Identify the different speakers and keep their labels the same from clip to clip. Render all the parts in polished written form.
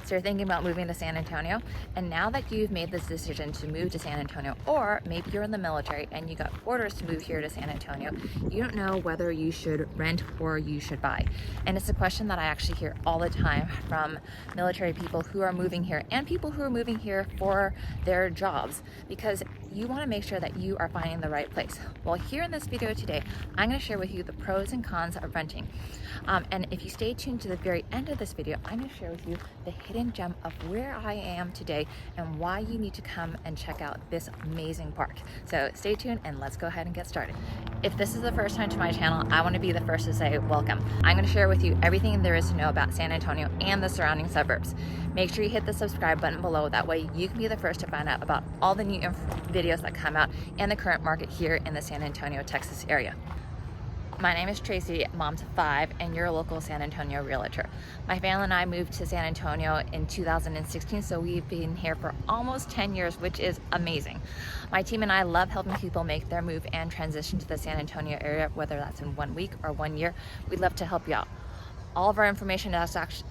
Speaker 1: So you're thinking about moving to San Antonio, and now that you've made this decision to move to San Antonio, or maybe you're in the military and you got orders to move here to San Antonio, you don't know whether you should rent or you should buy. And it's a question that I actually hear all the time from military people who are moving here and people who are moving here for their jobs, because you want to make sure that you are finding the right place. Well, here in this video today, I'm going to share with you the pros and cons of renting. And if you stay tuned to the very end of this video, I'm going to share with you the hidden gem of where I am today and why you need to come and check out this amazing park. So stay tuned and let's go ahead and get started. If this is the first time to my channel, I want to be the first to say welcome. I'm going to share with you everything there is to know about San Antonio and the surrounding suburbs. Make sure you hit the subscribe button below. That way you can be the first to find out about all the new videos that come out and the current market here in the San Antonio, Texas area. My name is Tracy, mom to 5, and you're a local San Antonio realtor. My family and I moved to San Antonio in 2016, so we've been here for almost 10 years, which is amazing. My team and I love helping people make their move and transition to the San Antonio area, whether that's in 1 week or 1 year. We'd love to help you out. All of our information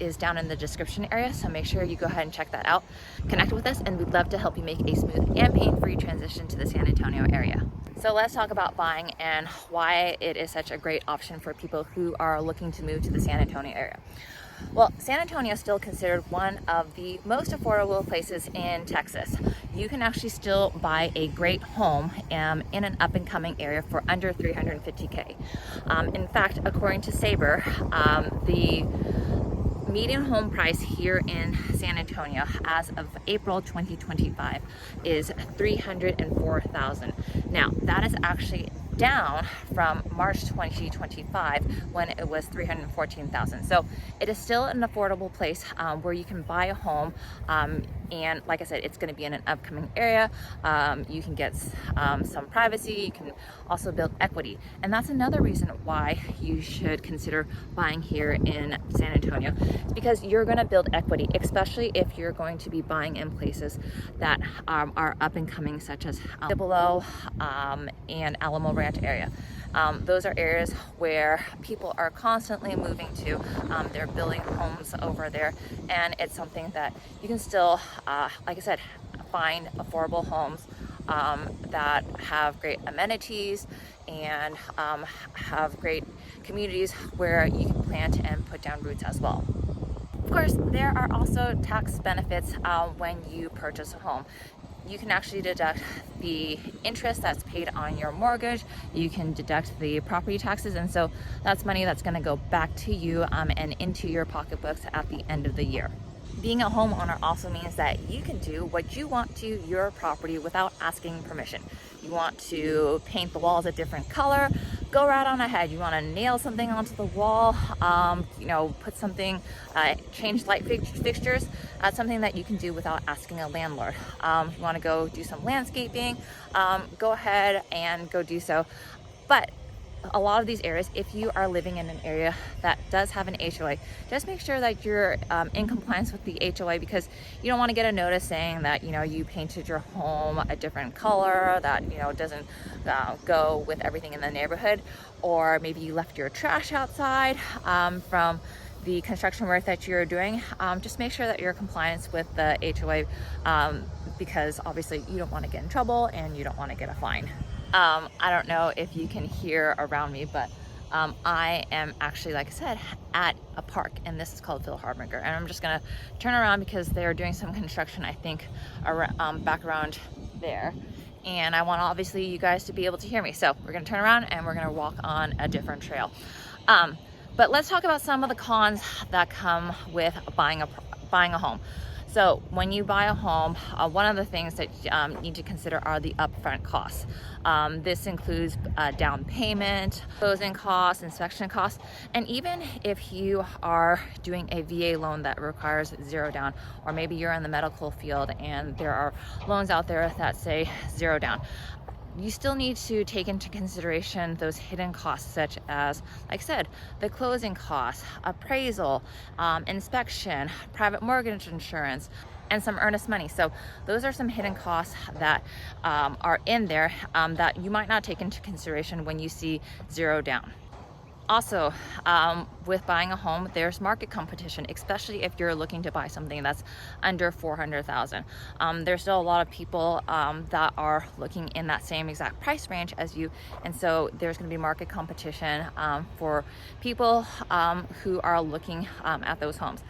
Speaker 1: is down in the description area, so make sure you go ahead and check that out. Connect with us, and we'd love to help you make a smooth and pain-free transition to the San Antonio area. So let's talk about buying and why it is such a great option for people who are looking to move to the San Antonio area. Well, San Antonio is still considered one of the most affordable places in Texas. You can actually still buy a great home in an up-and-coming area for under $350K. In fact, according to Sabre, the median home price here in San Antonio as of April 2025 is $304,000. Now, that is actually down from March 2025 when it was $314,000. So it is still an affordable place where you can buy a home, and like I said, it's going to be in an upcoming area. You can get some privacy. You can also build equity, and that's another reason why you should consider buying here in San Antonio. It's because you're going to build equity, especially if you're going to be buying in places that are up and coming, such as Cibolo and Alamo Ranch area. Those are areas where people are constantly moving to. They're building homes over there, and it's something that you can still, like I said, find affordable homes that have great amenities and have great communities where you can plant and put down roots as well. Of course, there are also tax benefits when you purchase a home. You can actually deduct the interest that's paid on your mortgage. You can deduct the property taxes, and so that's money that's going to go back to you and into your pocketbooks at the end of the year. Being a homeowner also means that you can do what you want to your property without asking permission. You want to paint the walls a different color, go right on ahead. You want to nail something onto the wall, put something, change light fixtures. That's something that you can do without asking a landlord. If you want to go do some landscaping, go ahead and go do so. But a lot of these areas, if you are living in an area that does have an HOA, just make sure that you're in compliance with the HOA, because you don't want to get a notice saying that you painted your home a different color that doesn't go with everything in the neighborhood, or maybe you left your trash outside from the construction work that you're doing. Just make sure that you're in compliance with the HOA, because obviously you don't want to get in trouble and you don't want to get a fine. I don't know if you can hear around me, but I am actually, like I said, at a park, and this is called Phil Hardberger, and I'm just gonna turn around because they're doing some construction, I think, back around there, and I want obviously you guys to be able to hear me. So we're gonna turn around and we're gonna walk on a different trail. But let's talk about some of the cons that come with buying a home. So when you buy a home, one of the things that you need to consider are the upfront costs. This includes down payment, closing costs, inspection costs, and even if you are doing a VA loan that requires zero down, or maybe you're in the medical field and there are loans out there that say zero down, you still need to take into consideration those hidden costs, such as, like I said, the closing costs, appraisal, inspection, private mortgage insurance, and some earnest money. So those are some hidden costs that are in there that you might not take into consideration when you see zero down. Also, with buying a home, there's market competition, especially if you're looking to buy something that's under 400,000. There's still a lot of people that are looking in that same exact price range as you, and so there's going to be market competition for people who are looking at those homes.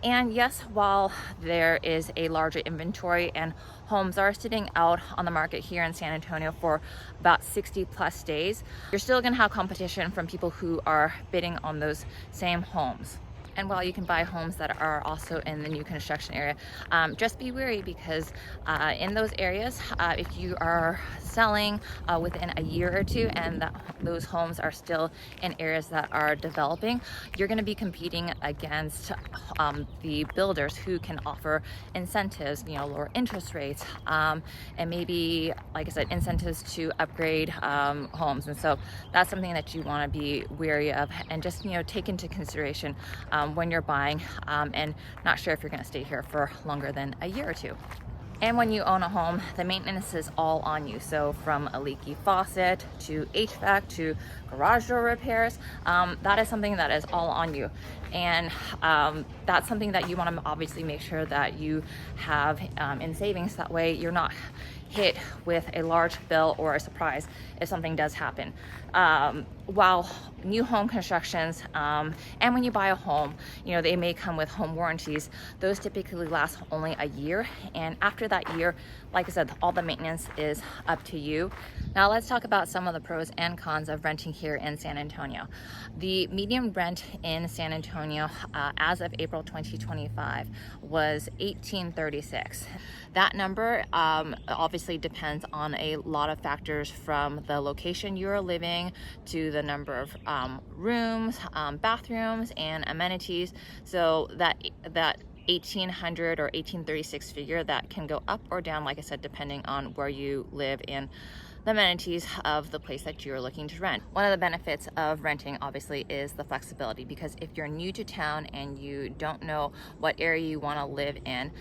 Speaker 1: And yes, while there is a larger inventory and homes are sitting out on the market here in San Antonio for about 60 plus days, you're still gonna have competition from people who are bidding on those same homes. And while you can buy homes that are also in the new construction area, just be wary because in those areas, if you are selling within a year or two and those homes are still in areas that are developing, you're going to be competing against the builders who can offer incentives, lower interest rates, and maybe, like I said, incentives to upgrade homes. And so that's something that you want to be wary of and just, take into consideration when you're buying and not sure if you're going to stay here for longer than a year or two. And when you own a home, the maintenance is all on you. So from a leaky faucet to HVAC to garage door repairs, that is something that is all on you. And that's something that you want to obviously make sure that you have in savings. That way you're not hit with a large bill or a surprise if something does happen. While new home constructions and when you buy a home, they may come with home warranties. Those typically last only a year, and after that year, like I said, all the maintenance is up to you. Now let's talk about some of the pros and cons of renting here in San Antonio. The median rent in San Antonio as of April 2025 was $1,836. That number obviously depends on a lot of factors, from the location you are living to the number of rooms, bathrooms, and amenities. So that 1,800 or 1,836 figure, that can go up or down, like I said, depending on where you live and the amenities of the place that you're looking to rent. One of the benefits of renting obviously is the flexibility, because if you're new to town and you don't know what area you want to live in,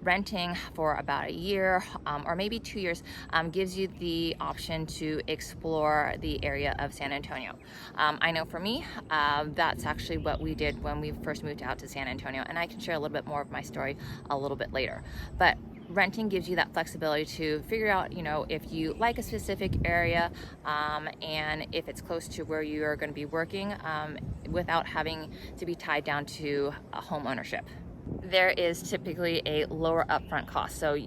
Speaker 1: renting for about a year or maybe 2 years gives you the option to explore the area of San Antonio. I know for me, that's actually what we did when we first moved out to San Antonio, and I can share a little bit more of my story a little bit later. But renting gives you that flexibility to figure out, if you like a specific area and if it's close to where you are going to be working without having to be tied down to home ownership. There is typically a lower upfront cost. So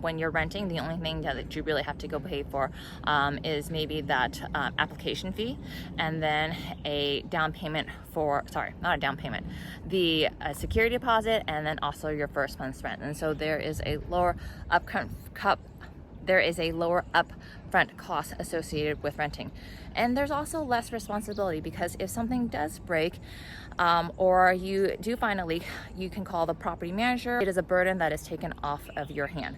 Speaker 1: when you're renting, the only thing that you really have to go pay for is maybe that application fee, and then a down payment not a down payment, the security deposit, and then also your first month's rent. And so there is a lower upfront cost associated with renting. And there's also less responsibility, because if something does break or you do find a leak, you can call the property manager. It is a burden that is taken off of your hand.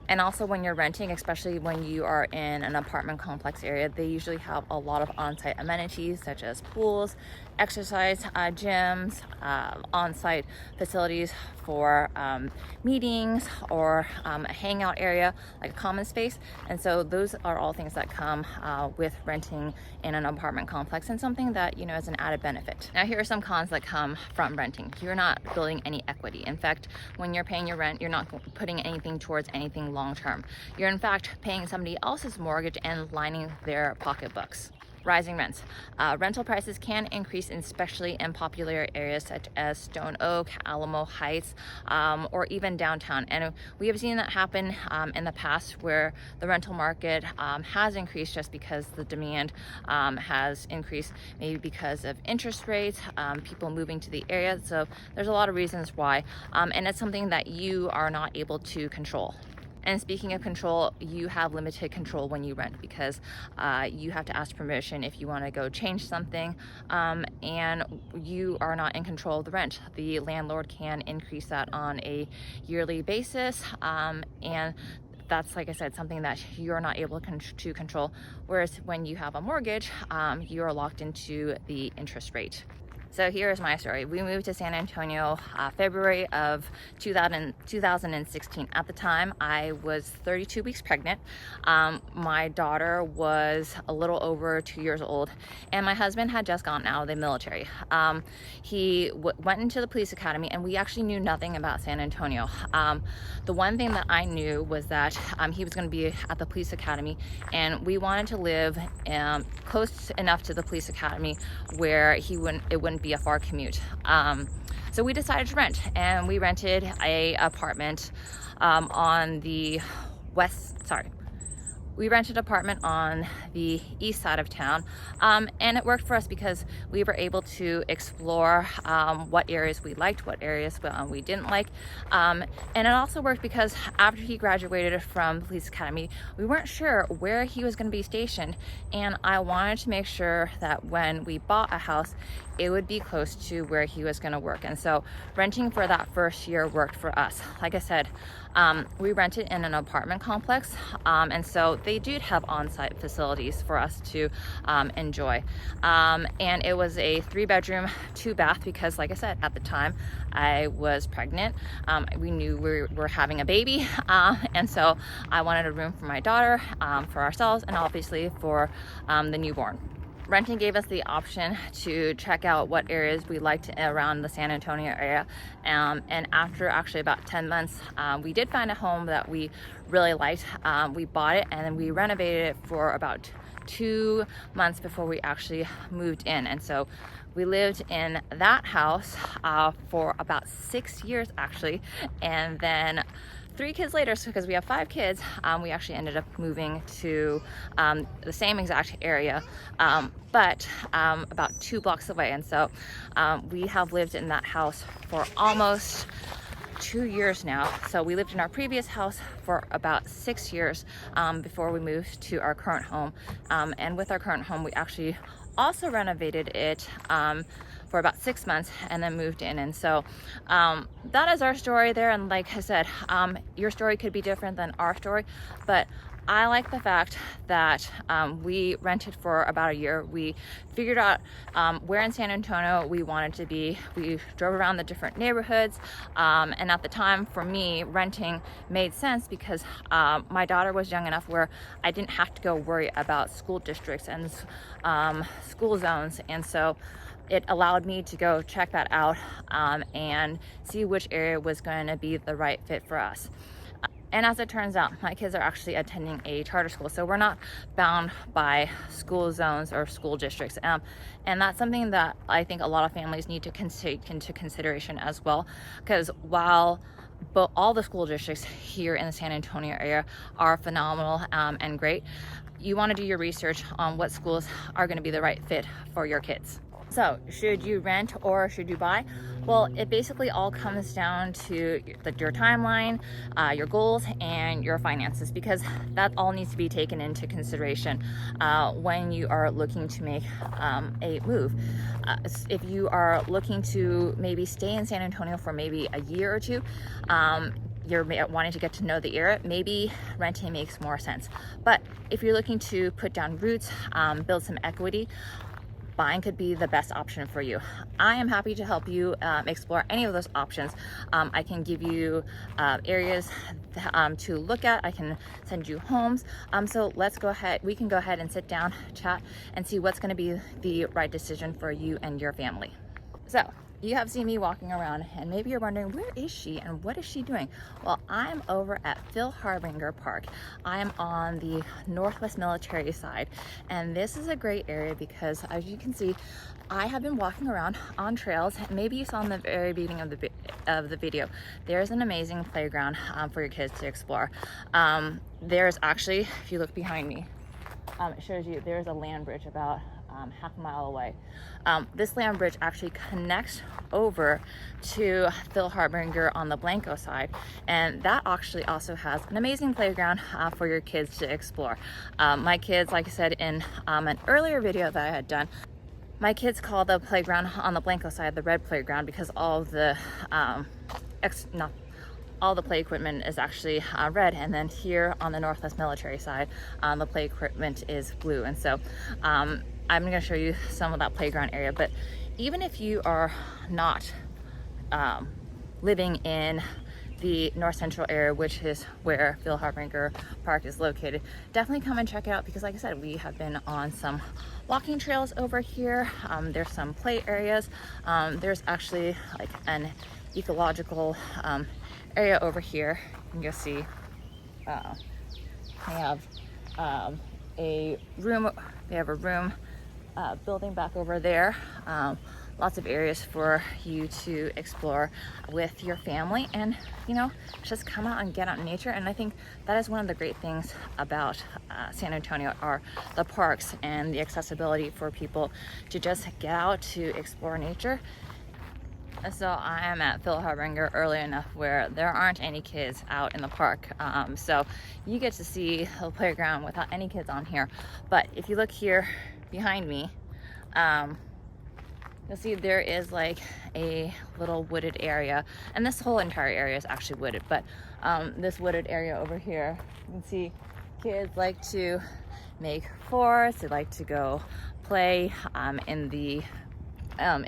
Speaker 1: And also when you're renting, especially when you are in an apartment complex area, they usually have a lot of on-site amenities such as pools, exercise gyms, on-site facilities for meetings or a hangout area like a common space. And so those are all things that come with renting in an apartment complex, and something that is an added benefit. Now here are some cons that come from renting. You're not building any equity. In fact, when you're paying your rent, you're not putting anything towards anything long term. You're in fact paying somebody else's mortgage and lining their pocketbooks. Rising rents. Rental prices can increase, especially in popular areas such as Stone Oak, Alamo Heights, or even downtown. And we have seen that happen in the past, where the rental market has increased just because the demand has increased, maybe because of interest rates, people moving to the area. So there's a lot of reasons why, and it's something that you are not able to control. And speaking of control, you have limited control when you rent, because you have to ask permission if you want to go change something, and you are not in control of the rent. The landlord can increase that on a yearly basis, and that's, like I said, something that you're not able to control. Whereas when you have a mortgage, you are locked into the interest rate. So here's my story. We moved to San Antonio February of 2016. At the time, I was 32 weeks pregnant. My daughter was a little over 2 years old, and my husband had just gotten out of the military. He went into the police academy, and we actually knew nothing about San Antonio. The one thing that I knew was that he was going to be at the police academy, and we wanted to live close enough to the police academy where it wouldn't be a far commute. So we decided to rent, and we rented a apartment on the we rented an apartment on the east side of town, and it worked for us because we were able to explore what areas we liked, what areas we didn't like, and it also worked because after he graduated from the police academy, we weren't sure where he was going to be stationed, and I wanted to make sure that when we bought a house, it would be close to where he was going to work. And so renting for that first year worked for us. Like I said, we rented in an apartment complex, and so they did have on-site facilities for us to enjoy. And it was a 3-bedroom, 2-bath because, like I said, at the time I was pregnant. We knew we were having a baby, and so I wanted a room for my daughter, for ourselves, and obviously for the newborn. Renting gave us the option to check out what areas we liked around the San Antonio area, and after actually about 10 months, we did find a home that we really liked. We bought it, and then we renovated it for about 2 months before we actually moved in. And so we lived in that house for about 6 years actually, and then 3 kids later, so because we have 5 kids, we actually ended up moving to the same exact area, but about 2 blocks away. And so we have lived in that house for almost 2 years now. So we lived in our previous house for about 6 years before we moved to our current home. And with our current home, we actually also renovated it for about 6 months and then moved in. And so that is our story there. And like I said, your story could be different than our story, but I like the fact that we rented for about a year. We figured out where in San Antonio we wanted to be. We drove around the different neighborhoods, and at the time for me, renting made sense because my daughter was young enough where I didn't have to go worry about school districts and school zones. And so it allowed me to go check that out and see which area was going to be the right fit for us. And as it turns out, my kids are actually attending a charter school, so we're not bound by school zones or school districts. And that's something that I think a lot of families need to take into consideration as well, because while all the school districts here in the San Antonio area are phenomenal and great, you want to do your research on what schools are going to be the right fit for your kids. So should you rent or should you buy? Well, it basically all comes down to your timeline, your goals, and your finances, because that all needs to be taken into consideration when you are looking to make a move. If you are looking to maybe stay in San Antonio for maybe a year or two, you're wanting to get to know the area, maybe renting makes more sense. But if you're looking to put down roots, build some equity, buying could be the best option for you. I am happy to help you explore any of those options. I can give you areas to look at. I can send you homes. So let's go ahead. We can go ahead and sit down, chat, and see what's going to be the right decision for you and your family. So you have seen me walking around, and maybe you're wondering, where is she and what is she doing? Well, I'm over at Phil Hardberger Park. I am on the Northwest Military side, and this is a great area because, as you can see, I have been walking around on trails. Maybe you saw in the very beginning of the video, there's an amazing playground for your kids to explore. There's actually, if you look behind me, it shows you there's a land bridge about half a mile away. This land bridge actually connects over to Phil Hardberger on the Blanco side, and that actually also has an amazing playground for your kids to explore. My kids, like I said in an earlier video that I had done, my kids call the playground on the Blanco side the red playground because all of the all the play equipment is actually red, and then here on the Northwest Military side, the play equipment is blue. And so I'm going to show you some of that playground area. But even if you are not living in the North Central area, which is where Phil Hardberger Park is located, definitely come and check it out, because like I said, we have been on some walking trails over here. There's some play areas. There's actually like an ecological area over here. You can go see they have a room. They have a room building back over there. Lots of areas for you to explore with your family, and you know, just come out and get out in nature. And I think that is one of the great things about San Antonio, are the parks and the accessibility for people to just get out to explore nature. So I am at Phil Hardberger early enough where there aren't any kids out in the park, so you get to see the playground without any kids on here. But if you look here behind me, you'll see there is like a little wooded area, and this whole entire area is actually wooded, but this wooded area over here, you can see kids like to make forts. They like to go play in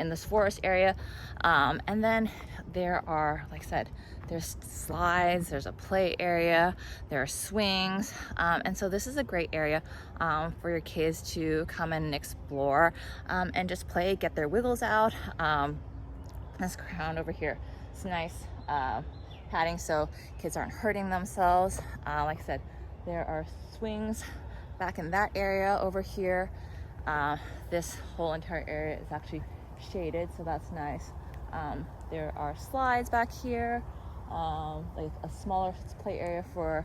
Speaker 1: this forest area, and then there are, like I said, there's slides, there's a play area, there are swings, and so this is a great area for your kids to come and explore and just play, get their wiggles out. This ground over here, it's nice padding so kids aren't hurting themselves. Like I said, there are swings back in that area over here. This whole entire area is actually shaded, so that's nice. There are slides back here, like a smaller play area for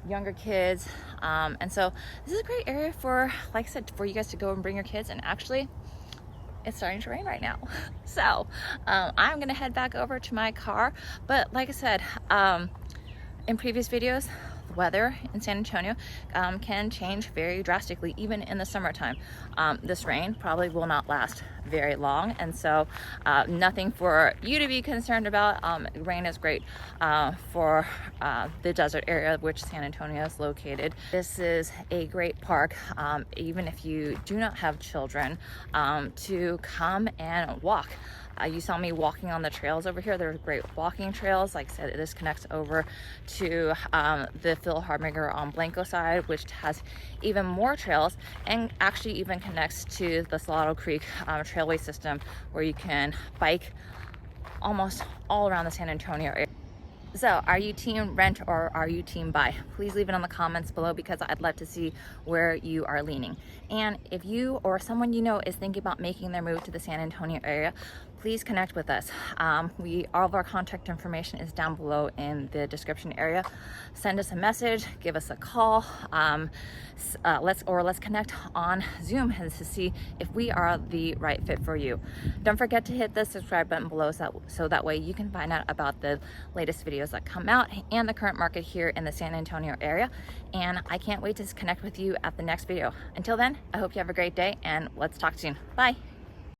Speaker 1: younger kids, and so this is a great area for, like I said, for you guys to go and bring your kids. And actually, it's starting to rain right now, so I'm gonna head back over to my car. But like I said, in previous videos, the weather in San Antonio can change very drastically, even in the summertime. This rain probably will not last very long, and so nothing for you to be concerned about. Rain is great for the desert area, which San Antonio is located. This is a great park, even if you do not have children, to come and walk. You saw me walking on the trails over here. There's great walking trails. Like I said, this connects over to the Phil Hardberger on Blanco side, which has even more trails, and actually even connects to the Salado Creek trailway system, where you can bike almost all around the San Antonio area. So are you team rent or are you team buy? Please leave it in the comments below, because I'd love to see where you are leaning. And if you or someone you know is thinking about making their move to the San Antonio area, please connect with us. All of our contact information is down below in the description area. Send us a message, give us a call, let's connect on Zoom and to see if we are the right fit for you. Don't forget to hit the subscribe button below, so that way you can find out about the latest videos that come out and the current market here in the San Antonio area. And I can't wait to connect with you at the next video. Until then, I hope you have a great day, and let's talk soon. Bye.